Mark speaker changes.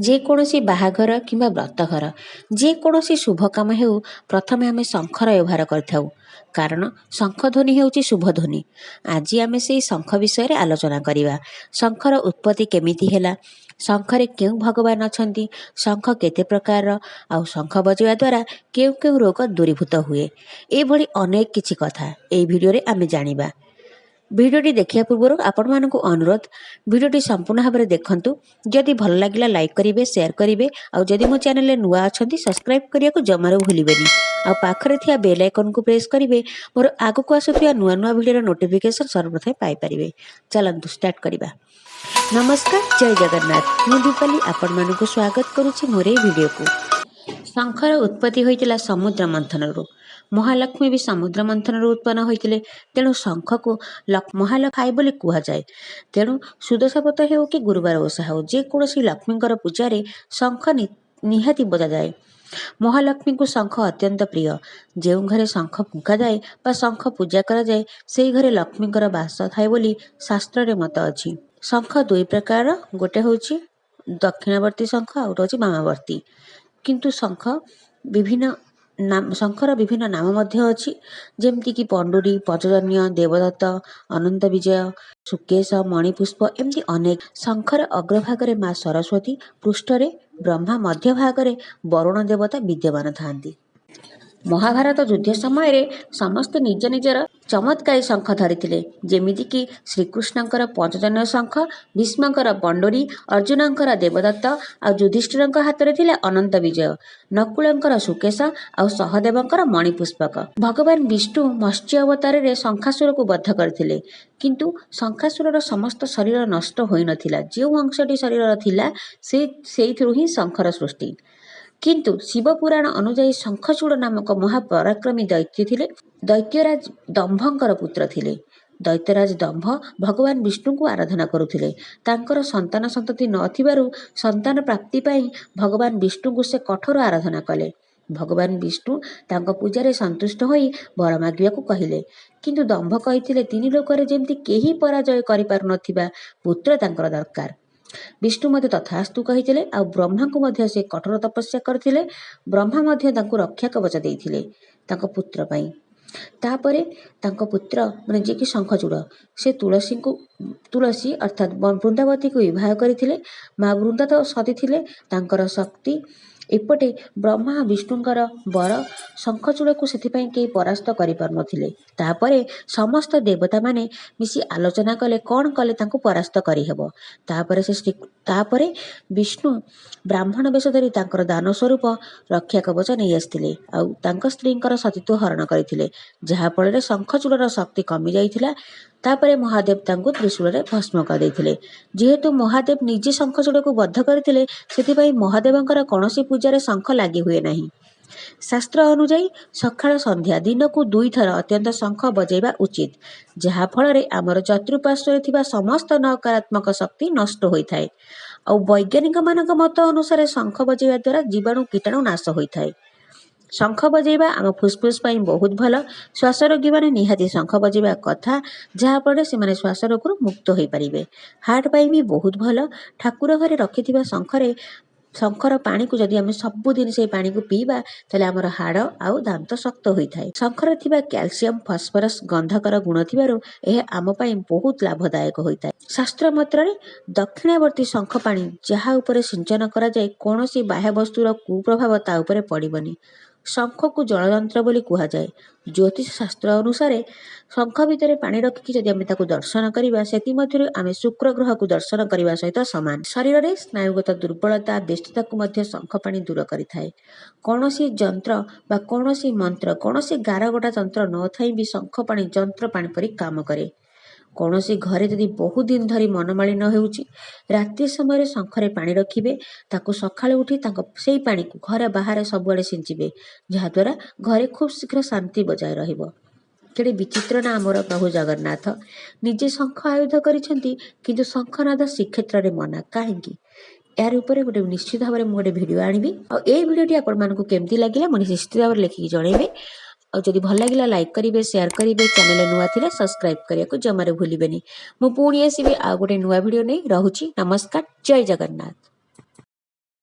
Speaker 1: ଯେକୌଣସି ବାହାଘର କିମ୍ବା ବ୍ରତଘର ଯେକୌଣସି ଶୁଭ କାମ ହେଉ ପ୍ରଥମେ ଆମେ ଶଙ୍ଖର ବ୍ୟବହାର କରିଥାଉ, କାରଣ ଶଙ୍ଖ ଧ୍ୱନି ହେଉଛି ଶୁଭ ଧ୍ୱନି। ଆଜି ଆମେ ସେହି ଶଙ୍ଖ ବିଷୟରେ ଆଲୋଚନା କରିବା। ଶଙ୍ଖର ଉତ୍ପତ୍ତି କେମିତି ହେଲା, ଶଙ୍ଖରେ କେଉଁ ଭଗବାନ ଅଛନ୍ତି, ଶଙ୍ଖ କେତେ ପ୍ରକାରର, ଆଉ ଶଙ୍ଖ ବଜାଇବା ଦ୍ୱାରା କେଉଁ କେଉଁ ରୋଗ ଦୂରୀଭୂତ ହୁଏ, ଏଭଳି ଅନେକ କିଛି କଥା ଏହି ଭିଡ଼ିଓରେ ଆମେ ଜାଣିବା। ଭିଡ଼ିଓଟି ଦେଖିବା ପୂର୍ବରୁ ଆପଣମାନଙ୍କୁ ଅନୁରୋଧ, ଭିଡ଼ିଓଟି ସମ୍ପୂର୍ଣ୍ଣ ଭାବରେ ଦେଖନ୍ତୁ। ଯଦି ଭଲ ଲାଗିଲା ଲାଇକ୍ କରିବେ, ସେୟାର କରିବେ, ଆଉ ଯଦି ମୋ ଚ୍ୟାନେଲରେ ନୂଆ ଅଛନ୍ତି ସବସ୍କ୍ରାଇବ୍ କରିବାକୁ ଜମାରୁ ଭୁଲିବେନି। ଆଉ ପାଖରେ ଥିବା ବେଲ୍ ଆଇକନ୍କୁ ପ୍ରେସ୍ କରିବେ, ମୋର ଆଗକୁ ଆସୁଥିବା ନୂଆ ନୂଆ ଭିଡ଼ିଓର ନୋଟିଫିକେସନ୍ ସର୍ବପ୍ରଥମେ ପାଇପାରିବେ। ଚାଲନ୍ତୁ ଷ୍ଟାର୍ଟ କରିବା। ନମସ୍କାର, ଜୟ ଜଗନ୍ନାଥ। ମୁଁ ଦୀପାଲି ଆପଣମାନଙ୍କୁ ସ୍ୱାଗତ କରୁଛି ମୋର ଏହି ଭିଡ଼ିଓକୁ। ଶଙ୍ଖର ଉତ୍ପତ୍ତି ହୋଇଥିଲା ସମୁଦ୍ର ମନ୍ଥନରୁ। ମହାଲକ୍ଷ୍ମୀ ବି ସମୁଦ୍ର ମନ୍ଥନରୁ ଉତ୍ପନ୍ନ ହୋଇଥିଲେ। ତେଣୁ ଶଙ୍ଖକୁ ମହାଲକ୍ଷ୍ମୀ ବୋଲି କୁହାଯାଏ। ତେଣୁ ସୁଦଶା ବ୍ରତ ହେଉ କି ଗୁରୁବାର ଓଷା ହେଉ, ଯେକୌଣସି ଲକ୍ଷ୍ମୀଙ୍କର ପୂଜାରେ ଶଙ୍ଖ ନିହାତି ବଜାଯାଏ। ମହାଲକ୍ଷ୍ମୀଙ୍କୁ ଶଙ୍ଖ ଅତ୍ୟନ୍ତ ପ୍ରିୟ। ଯେଉଁ ଘରେ ଶଙ୍ଖ ଫୁଙ୍କାଯାଏ ବା ଶଙ୍ଖ ପୂଜା କରାଯାଏ, ସେହି ଘରେ ଲକ୍ଷ୍ମୀଙ୍କର ବାସ ଥାଏ ବୋଲି ଶାସ୍ତ୍ରରେ ମତ ଅଛି। ଶଙ୍ଖ ଦୁଇ ପ୍ରକାରର, ଗୋଟେ ହେଉଛି ଦକ୍ଷିଣାବର୍ତ୍ତୀ ଶଙ୍ଖ, ଆଉ ଗୋଟେ ହେଉଛି ବାମାବର୍ତ୍ତୀ। କିନ୍ତୁ ଶଙ୍ଖର ବିଭିନ୍ନ ନାମ ମଧ୍ୟ ଅଛି, ଯେମିତିକି ପଣ୍ଡୁରୀ, ପଞ୍ଚଜନ୍ୟ, ଦେବଦତ୍ତ, ଅନନ୍ତ ବିଜୟ, ସୁକେଶ, ମଣିପୁଷ୍ପ, ଏମିତି ଅନେକ। ଶଙ୍ଖର ଅଗ୍ରଭାଗରେ ମା ସରସ୍ୱତୀ, ପୃଷ୍ଠରେ ବ୍ରହ୍ମା, ମଧ୍ୟ ଭାଗରେ ବରୁଣ ଦେବତା ବିଦ୍ୟମାନ ଥାନ୍ତି। ମହାଭାରତ ଯୁଦ୍ଧ ସମୟରେ ସମସ୍ତେ ନିଜ ନିଜର ଚମତ୍କାରୀ ଶଙ୍ଖ ଧରିଥିଲେ। ଯେମିତିକି ଶ୍ରୀକୃଷ୍ଣଙ୍କର ପଞ୍ଚଜନ୍ୟ ଶଙ୍ଖ, ଭୀଷ୍ମଙ୍କର ପଣ୍ଡୁରୀ, ଅର୍ଜୁନଙ୍କର ଦେବଦତ୍ତ, ଆଉ ଯୁଧିଷ୍ଠିରଙ୍କ ହାତରେ ଥିଲା ଅନନ୍ତ ବିଜୟ, ନକୁଳଙ୍କର ସୁକେଶ, ଆଉ ସହଦେବଙ୍କର ମଣିପୁଷ୍ପକ। ଭଗବାନ ବିଷ୍ଣୁ ମତ୍ସ୍ୟ ଅବତାରରେ ଶଙ୍ଖାସୁରକୁ ବଧ କରିଥିଲେ। କିନ୍ତୁ ଶଙ୍ଖାସୁରର ସମସ୍ତ ଶରୀର ନଷ୍ଟ ହୋଇନଥିଲା। ଯେଉଁ ଅଂଶଟି ଶରୀରର ଥିଲା ସେଇଥିରୁ ହିଁ ଶଙ୍ଖର ସୃଷ୍ଟି। କିନ୍ତୁ ଶିବପୁରାଣ ଅନୁଯାୟୀ ଶଙ୍ଖଚୂଡ଼ ନାମକ ମହାପରାକ୍ରମୀ ଦୈତ୍ୟ ଥିଲେ। ଦୈତ୍ୟରାଜ ଦମ୍ଭଙ୍କର ପୁତ୍ର ଥିଲେ। ଦୈତ୍ୟରାଜ ଦମ୍ଭ ଭଗବାନ ବିଷ୍ଣୁଙ୍କୁ ଆରାଧନା କରୁଥିଲେ। ତାଙ୍କର ସନ୍ତାନ ସନ୍ତତି ନଥିବାରୁ ସନ୍ତାନ ପ୍ରାପ୍ତି ପାଇଁ ଭଗବାନ ବିଷ୍ଣୁଙ୍କୁ ସେ କଠୋର ଆରାଧନା କଲେ। ଭଗବାନ ବିଷ୍ଣୁ ତାଙ୍କ ପୂଜାରେ ସନ୍ତୁଷ୍ଟ ହୋଇ ବର ମାଗିବାକୁ କହିଲେ। କିନ୍ତୁ ଦମ୍ଭ କହିଥିଲେ, ତିନି ଲୋକରେ ଯେମିତି କେହି ପରାଜୟ କରିପାରୁନଥିବା ପୁତ୍ର ତାଙ୍କର ଦରକାର। ବିଷ୍ଣୁ ମଧ୍ୟ ତଥାସ୍ତୁ କହିଥିଲେ, ଆଉ ବ୍ରହ୍ମାଙ୍କୁ ମଧ୍ୟ ସେ କଠୋର ତପସ୍ୟା କରିଥିଲେ। ବ୍ରହ୍ମା ମଧ୍ୟ ତାଙ୍କୁ ରକ୍ଷା କବଚ ଦେଇଥିଲେ ତାଙ୍କ ପୁତ୍ର ପାଇଁ। ତାପରେ ତାଙ୍କ ପୁତ୍ର ଯିଏକି ଶଙ୍ଖଚୂଡ଼, ସେ ତୁଳସୀ ଅର୍ଥାତ୍ ବୃନ୍ଦାବତୀକୁ ବିବାହ କରିଥିଲେ। ମା ବୃନ୍ଦା ତ ସତୀ ଥିଲେ, ତାଙ୍କର ଶକ୍ତି। ଏପଟେ ବ୍ରହ୍ମା ବିଷ୍ଣୁଙ୍କର ବର, ଶଙ୍ଖଚୂଡ଼କୁ ସେଥିପାଇଁ କେହି ପରାସ୍ତ କରିପାରୁନଥିଲେ। ତାପରେ ସମସ୍ତ ଦେବତାମାନେ ମିଶି ଆଲୋଚନା କଲେ କ'ଣ କଲେ ତାଙ୍କୁ ପରାସ୍ତ କରିହେବ। ତାପରେ ବିଷ୍ଣୁ ବ୍ରାହ୍ମଣ ବେଶ ଧରି ତାଙ୍କର ଦାନ ସ୍ୱରୂପ ରକ୍ଷା କବଚ ନେଇ ଆସିଥିଲେ, ଆଉ ତାଙ୍କ ସ୍ତ୍ରୀଙ୍କର ସତୀତ୍ୱ ହରଣ କରିଥିଲେ, ଯାହାଫଳରେ ଶଙ୍ଖଚୂଡ଼ର ଶକ୍ତି କମି ଯାଇଥିଲା। ତାପରେ ମହାଦେବ ତାଙ୍କୁ ତ୍ରିଶୂଳରେ ଭସ୍ମ କରିଦେଇଥିଲେ। ଯେହେତୁ ମହାଦେବ ନିଜେ ଶଙ୍ଖଚୂଡ଼କୁ ବଧ କରିଥିଲେ, ସେଥିପାଇଁ ମହାଦେବଙ୍କର କୌଣସି ପୂଜାରେ ଶଙ୍ଖ ଲାଗି ହୁଏ ନାହିଁ। ଶାସ୍ତ୍ର ଅନୁଯାୟୀ ସକାଳ ସନ୍ଧ୍ୟା ଦିନକୁ 2 ଥର ଅତ୍ୟନ୍ତ ଶଙ୍ଖ ବଜାଇବା ଉଚିତ, ଯାହାଫଳରେ ଆମର ଚତୁଃପାର୍ଶ୍ୱରେ ଥିବା ସମସ୍ତ ନକାରାତ୍ମକ ଶକ୍ତି ନଷ୍ଟ ହୋଇଥାଏ। ଆଉ ବୈଜ୍ଞାନିକମାନଙ୍କ ମତ ଅନୁସାରେ ଶଙ୍ଖ ବଜାଇବା ଦ୍ୱାରା ଜୀବାଣୁ କୀଟାଣୁ ନାଶ ହୋଇଥାଏ। ଶଙ୍ଖ ବଜାଇବା ଆମ ଫୁସ୍ଫୁସ୍ ପାଇଁ ବହୁତ ଭଲ। ଶ୍ୱାସରୋଗୀମାନେ ନିହାତି ଶଙ୍ଖ ବଜାଇବା କଥା, ଯାହାଫଳରେ ସେମାନେ ଶ୍ୱାସ ରୋଗରୁ ମୁକ୍ତ ହୋଇପାରିବେ। ହାର୍ଟ ପାଇଁ ବି ବହୁତ ଭଲ। ଠାକୁର ଘରେ ରଖିଥିବା ଶଙ୍ଖର ପାଣିକୁ ଯଦି ଆମେ ସବୁଦିନ ସେଇ ପାଣିକୁ ପିଇବା, ତାହେଲେ ଆମର ହାଡ଼ ଆଉ ଦାନ୍ତ ଶକ୍ତ ହୋଇଥାଏ। ଶଙ୍ଖରେ ଥିବା କ୍ୟାଲସିୟମ, ଫସ୍ଫରସ୍, ଗନ୍ଧକର ଗୁଣ ଥିବାରୁ ଏହା ଆମ ପାଇଁ ବହୁତ ଲାଭଦାୟକ ହୋଇଥାଏ। ଶାସ୍ତ୍ର ମତରେ ଦକ୍ଷିଣାବର୍ତ୍ତୀ ଶଙ୍ଖ ପାଣି ଯାହା ଉପରେ ସିଞ୍ଚନ କରାଯାଏ, କୌଣସି ବାହ୍ୟ ବସ୍ତୁର କୁପ୍ରଭାବ ତା ଉପରେ ପଡ଼ିବନି। ଶଙ୍ଖକୁ ଜଳଯନ୍ତ୍ର ବୋଲି କୁହାଯାଏ। ଜ୍ୟୋତିଷ ଶାସ୍ତ୍ର ଅନୁସାରେ ଶଙ୍ଖ ଭିତରେ ପାଣି ରଖିକି ଯଦି ଆମେ ତାକୁ ଦର୍ଶନ କରିବା, ସେଥିମଧ୍ୟରୁ ଆମେ ଶୁକ୍ର ଗ୍ରହକୁ ଦର୍ଶନ କରିବା ସହିତ ସମାନ। ଶରୀରରେ ସ୍ନାୟୁଗତ ଦୁର୍ବଳତା, ବ୍ୟସ୍ତତାକୁ ମଧ୍ୟ ଶଙ୍ଖ ପାଣି ଦୂର କରିଥାଏ। କୌଣସି ଯନ୍ତ୍ର ବା କୌଣସି ମନ୍ତ୍ର, କୌଣସି ଗାରଗୋଟା ଯନ୍ତ୍ର ନଥାଇ ବି ଶଙ୍ଖ ପାଣି ଯନ୍ତ୍ର ପାଣି ପରି କାମ କରେ। କୌଣସି ଘରେ ଯଦି ବହୁତ ଦିନ ଧରି ମନମାଳିନ୍ୟ ହେଉଛି, ରାତ୍ରି ସମୟରେ ଶଙ୍ଖରେ ପାଣି ରଖିବେ, ତାକୁ ସକାଳୁ ଉଠି ସେଇ ପାଣିକୁ ଘରେ ବାହାରେ ସବୁଆଡ଼େ ସିଞ୍ଚିବେ, ଯାହାଦ୍ୱାରା ଘରେ ଖୁବ୍ ଶୀଘ୍ର ଶାନ୍ତି ବଜାୟ ରହିବ। କେଡ଼େ ବିଚିତ୍ର ନା ଆମର ପ୍ରଭୁ ଜଗନ୍ନାଥ। ନିଜେ ଶଙ୍ଖ ଆୟୁଧ କରିଛନ୍ତି, କିନ୍ତୁ ଶଙ୍ଖନାଦ ଶ୍ରୀକ୍ଷେତ୍ରରେ ମନା କାହିଁକି? ଏହାର ଉପରେ ନିଶ୍ଚିତ ଭାବରେ ମୁଁ ଗୋଟେ ଭିଡ଼ିଓ ଆଣିବି। ଆଉ ଏଇ ଭିଡ଼ିଓଟି ଆପଣମାନଙ୍କୁ କେମିତି ଲାଗିଲା ମୁଁ ନିଶ୍ଚିତ ଭାବରେ ଲେଖିକି ଜଣାଇବେ। ଆଉ ଯଦି ଭଲ ଲାଗିଲା ଲାଇକ୍ କରିବେ, ସେୟାର କରିବେ, ଚ୍ୟାନେଲ ନୂଆ ଥିଲେ ସବସ୍କ୍ରାଇବ୍ କରିବାକୁ ଜମାରୁ ଭୁଲିବେନି। ମୁଁ ପୁଣି ଆସିବି ଆଉ ଗୋଟେ ନୂଆ ଭିଡ଼ିଓ ନେଇ। ରହୁଛି। ନମସ୍କାର, ଜୟ ଜଗନ୍ନାଥ।